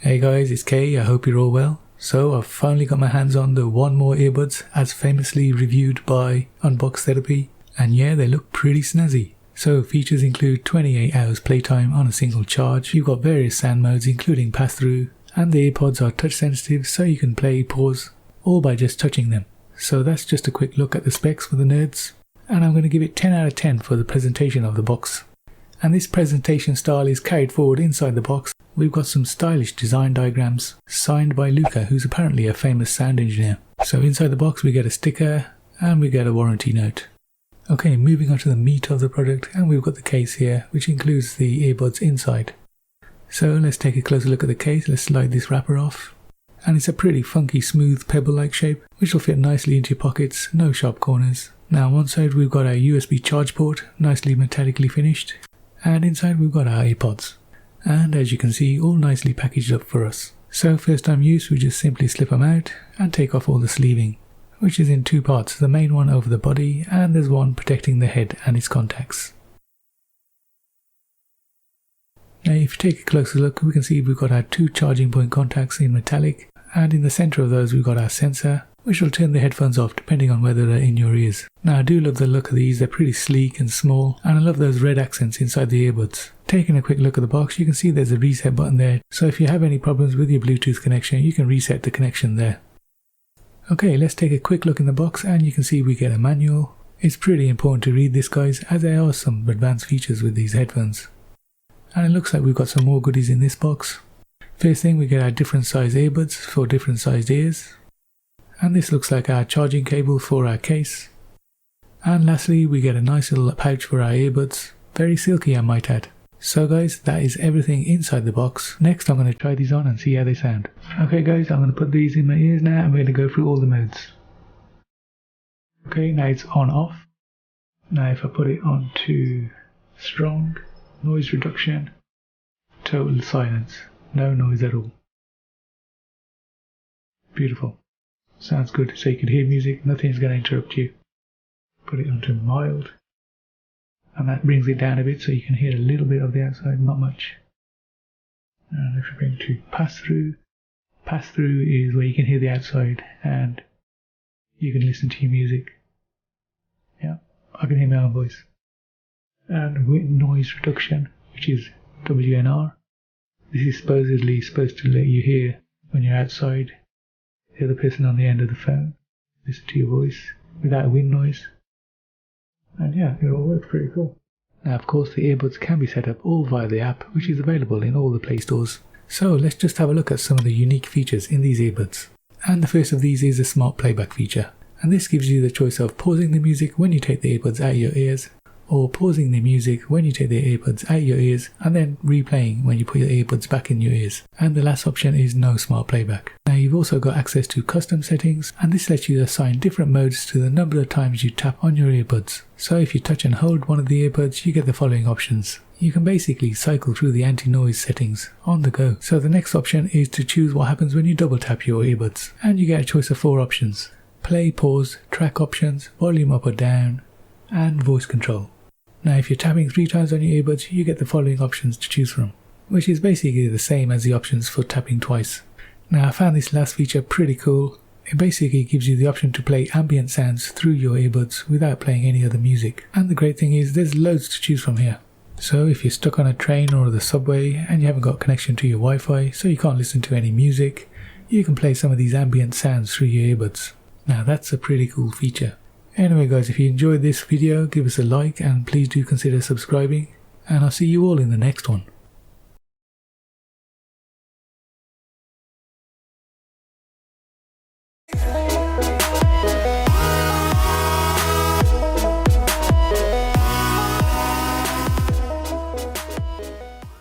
Hey guys, it's Kay, I hope you're all well. So I've finally got my hands on the One More earbuds as famously reviewed by Unbox Therapy, and yeah, they look pretty snazzy. So features include 28 hours playtime on a single charge, you've got various sound modes including pass-through, and the earpods are touch sensitive so you can play, pause, all by just touching them. So that's just a quick look at the specs for the nerds, and I'm going to give it 10 out of 10 for the presentation of the box. And this presentation style is carried forward inside the box. We've got some stylish design diagrams signed by Luca, who's apparently a famous sound engineer. So inside the box we get a sticker and we get a warranty note. Okay, moving on to the meat of the product, and we've got the case here, which includes the earbuds inside. So let's take a closer look at the case. Let's slide this wrapper off. And it's a pretty funky, smooth, pebble-like shape, which will fit nicely into your pockets, no sharp corners. Now on one side we've got our USB charge port, nicely metallically finished. And inside we've got our AirPods. And as you can see, all nicely packaged up for us. So first time use, we just simply slip them out and take off all the sleeving, which is in two parts, the main one over the body and there's one protecting the head and its contacts. Now if you take a closer look, we can see we've got our two charging point contacts in metallic, and in the center of those we've got our sensor, which will turn the headphones off depending on whether they're in your ears. Now I do love the look of these, they're pretty sleek and small, and I love those red accents inside the earbuds. Taking a quick look at the box, you can see there's a reset button there, so if you have any problems with your Bluetooth connection, you can reset the connection there. Okay, let's take a quick look in the box, and you can see we get a manual. It's pretty important to read this, guys, as there are some advanced features with these headphones. And it looks like we've got some more goodies in this box. First thing, we get our different size earbuds for different sized ears. And this looks like our charging cable for our case. And lastly, we get a nice little pouch for our earbuds, very silky I might add. So guys, that is everything inside the box. Next I'm going to try these on and see how they sound. Okay guys, I'm going to put these in my ears now and we're going to go through all the modes. Okay, now it's on off. Now if I put it on to strong, noise reduction, total silence, no noise at all. Beautiful. Sounds good, so you can hear music, nothing's going to interrupt you. Put it onto mild, and that brings it down a bit so you can hear a little bit of the outside, not much. And if we bring it to pass-through, pass-through is where you can hear the outside and you can listen to your music. Yeah, I can hear my own voice. And with noise reduction, which is WNR, this is supposedly supposed to let you hear when you're outside the other person on the end of the phone, listen to your voice without wind noise, and yeah, it all works pretty cool. Now of course the earbuds can be set up all via the app, which is available in all the Play stores. So let's just have a look at some of the unique features in these earbuds. And the first of these is a smart playback feature, and this gives you the choice of pausing the music when you take the earbuds out of your ears, or pausing the music when you take the earbuds out of your ears and then replaying when you put your earbuds back in your ears. And the last option is no smart playback. Now you've also got access to custom settings, and this lets you assign different modes to the number of times you tap on your earbuds. So if you touch and hold one of the earbuds, you get the following options. You can basically cycle through the anti-noise settings on the go. So the next option is to choose what happens when you double tap your earbuds, and you get a choice of 4 options: play, pause, track options, volume up or down, and voice control. Now if you're tapping 3 times on your earbuds, you get the following options to choose from, which is basically the same as the options for tapping twice. Now I found this last feature pretty cool. It basically gives you the option to play ambient sounds through your earbuds without playing any other music. And the great thing is there's loads to choose from here. So if you're stuck on a train or the subway and you haven't got connection to your Wi-Fi, so you can't listen to any music, you can play some of these ambient sounds through your earbuds. Now that's a pretty cool feature. Anyway guys, if you enjoyed this video, give us a like and please do consider subscribing, and I'll see you all in the next one.